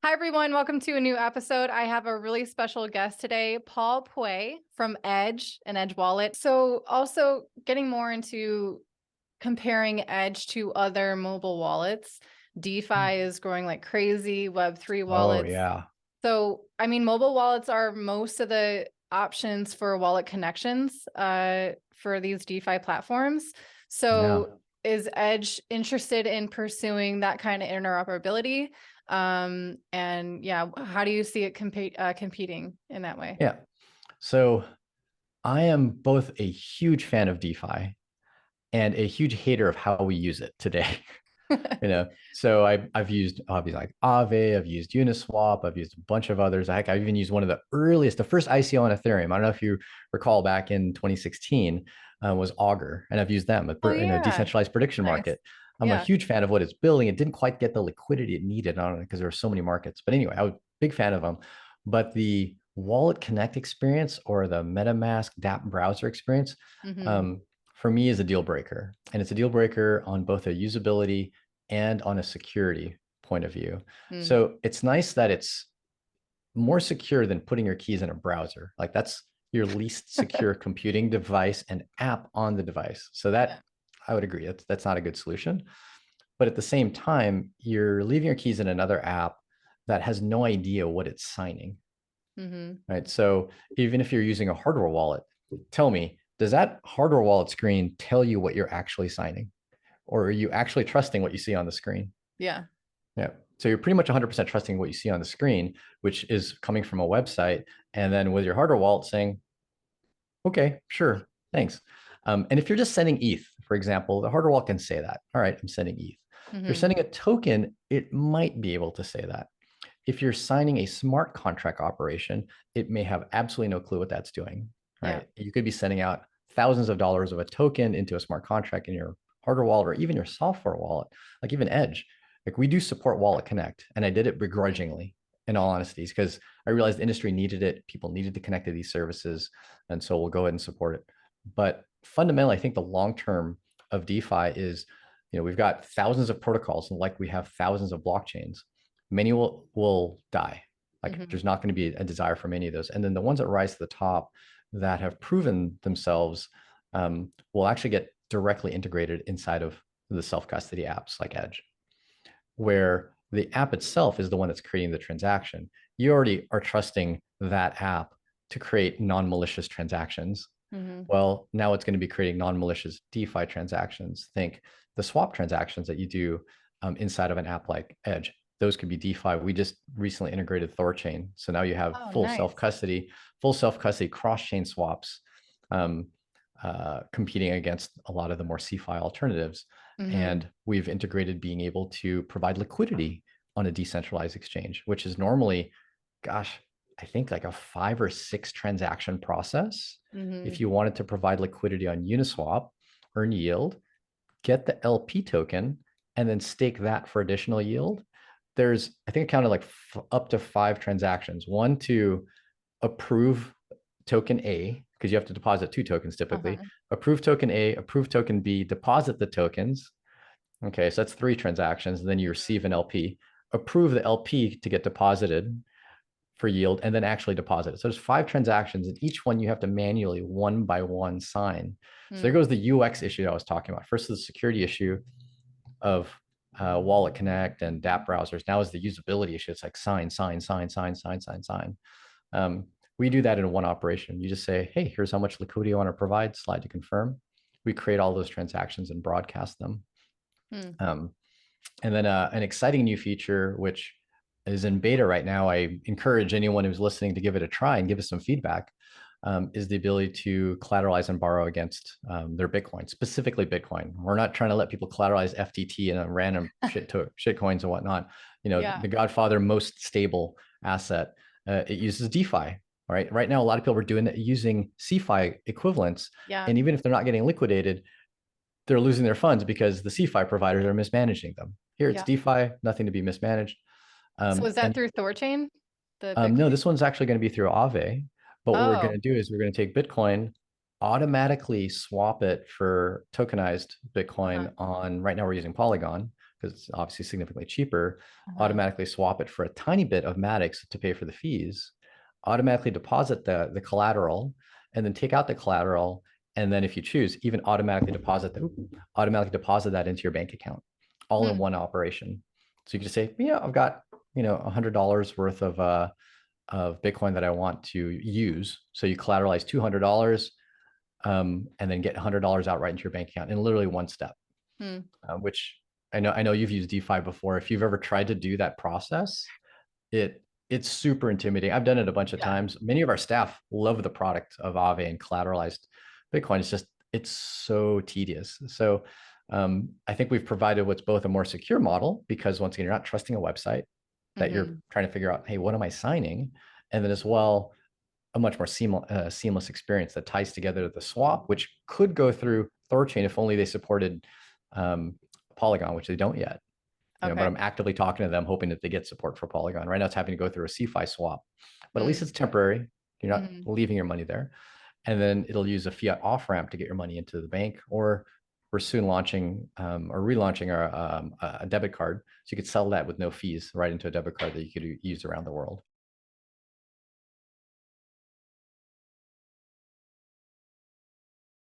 Hi, everyone. Welcome to a new episode. I have a really special guest today, Paul Puey from Edge and Edge Wallet. So also getting more into comparing Edge to other mobile wallets. DeFi is growing like crazy, Web3 Oh, wallets. yeah. So, I mean, mobile wallets are most of the options for wallet connections for these DeFi platforms. Yeah. So is Edge interested in pursuing that kind of interoperability? And yeah, how do you see it competing in that way? Yeah. So I am both a huge fan of DeFi and a huge hater of how we use it today. So I've used obviously like Aave, I've used Uniswap, I've used a bunch of others. I've even used one of the earliest, the first ICO on Ethereum. I don't know if you recall back in 2016 was Augur, and I've used them, Oh a yeah, decentralized prediction nice. market. I'm a Yeah. huge fan of what it's building. It didn't quite get the liquidity it needed on it because there were so many markets. But anyway, I was a big fan of them. But the Wallet Connect experience or the MetaMask DApp browser experience, Mm-hmm. um, for me is a deal breaker. And it's a deal breaker on both a usability and on a security point of view. Mm. So it's nice that it's more secure than putting your keys in a browser. Like that's your least secure computing device and app on the device. So Yeah. that I would agree that's not a good solution. But at the same time, you're leaving your keys in another app that has no idea what it's signing, Mm-hmm. right? So even if you're using a hardware wallet, tell me, does that hardware wallet screen tell you what you're actually signing? Or are you actually trusting what you see on the screen? Yeah. Yeah. So you're pretty much 100% trusting what you see on the screen, which is coming from a website. And then with your hardware wallet saying, okay, sure, thanks. And if you're just sending ETH, for example, the hardware wallet can say that. All right, I'm sending ETH. If you're Mm-hmm. sending a token, it might be able to say that. If you're signing a smart contract operation, it may have absolutely no clue what that's doing, Yeah. right? You could be sending out thousands of dollars of a token into a smart contract in your hardware wallet or even your software wallet, like even Edge. Like we do support Wallet Connect, and I did it begrudgingly, in all honesty, because I realized the industry needed it. People needed to connect to these services, and so we'll go ahead and support it. But fundamentally, I think the long term of DeFi is, we've got thousands of protocols, and like we have thousands of blockchains, many will die. Like Mm-hmm. there's not going to be a desire for many of those. And then the ones that rise to the top that have proven themselves will actually get directly integrated inside of the self-custody apps like Edge, where the app itself is the one that's creating the transaction. You already are trusting that app to create non-malicious transactions. Mm-hmm. Well, now it's going to be creating non-malicious DeFi transactions. Think the swap transactions that you do inside of an app like Edge. Those could be DeFi. We just recently integrated Thorchain, so now you have Oh, nice. full self-custody cross-chain swaps, um, competing against a lot of the more CeFi alternatives. Mm-hmm. And we've integrated being able to provide liquidity on a decentralized exchange, which is normally, gosh, I think like a 5 or 6 transaction process. Mm-hmm. If you wanted to provide liquidity on Uniswap, earn yield, get the LP token, and then stake that for additional yield. There's, I think I counted like up to 5 transactions. One to approve token A, because you have to deposit 2 tokens typically. Uh-huh. Approve token A, approve token B, deposit the tokens. Okay, so that's 3 transactions. And then you receive an LP. Approve the LP to get deposited for yield, and then actually deposit it. So there's 5 transactions, and each one you have to manually one by one sign. So there Mm. goes the UX issue I was talking about. First, the security issue of Wallet Connect and DApp browsers. Now is the usability issue. It's like sign, sign, sign, sign, sign, sign, sign. We do that in one operation. You just say, hey, here's how much liquidity you want to provide, slide to confirm. We create all those transactions and broadcast them. Mm. Um, and then an exciting new feature, which is in beta right now, I encourage anyone who's listening to give it a try and give us some feedback, is the ability to collateralize and borrow against their Bitcoin, specifically Bitcoin. We're not trying to let people collateralize FTT and random shit coins and whatnot. Yeah. The Godfather most stable asset, it uses DeFi. Right now, a lot of people are doing it using CeFi equivalents, Yeah. and even if they're not getting liquidated, they're losing their funds because the CeFi providers are mismanaging them. Here it's Yeah. DeFi, nothing to be mismanaged. So is that And through Thorchain? The no, Bitcoin? this one's actually going to be through Aave. But what we're going Oh. to do is we're going to take Bitcoin, automatically swap it for tokenized Uh-huh. Bitcoin on, right now we're using Polygon because it's obviously significantly cheaper, Uh-huh. automatically swap it for a tiny bit of Maddox to pay for the fees, automatically deposit the collateral, and then take out the collateral. And then if you choose, even automatically deposit that into your bank account, all in Hmm. one operation. So you can just say, yeah, I've got, $100 worth of Bitcoin that I want to use. So you collateralize $200, and then get $100 out right into your bank account in literally one step. Hmm. Which I know you've used DeFi before. If you've ever tried to do that process, it's super intimidating. I've done it a bunch of Yeah. times. Many of our staff love the product of Aave and collateralized Bitcoin. It's so tedious. So I think we've provided what's both a more secure model, because once again, you're not trusting a website that you're trying to figure out, hey, what am I signing? And then as well, a much more seamless experience that ties together the swap, which could go through Thorchain if only they supported Polygon, which they don't yet. But Okay. I'm actively talking to them, hoping that they get support for Polygon. Right now, it's having to go through a CeFi swap, but at least Hmm. it's temporary. You're not Hmm. leaving your money there. And then it'll use a fiat off ramp to get your money into the bank. Or we're soon launching or relaunching a debit card, so you could sell that with no fees right into a debit card that you could use around the world.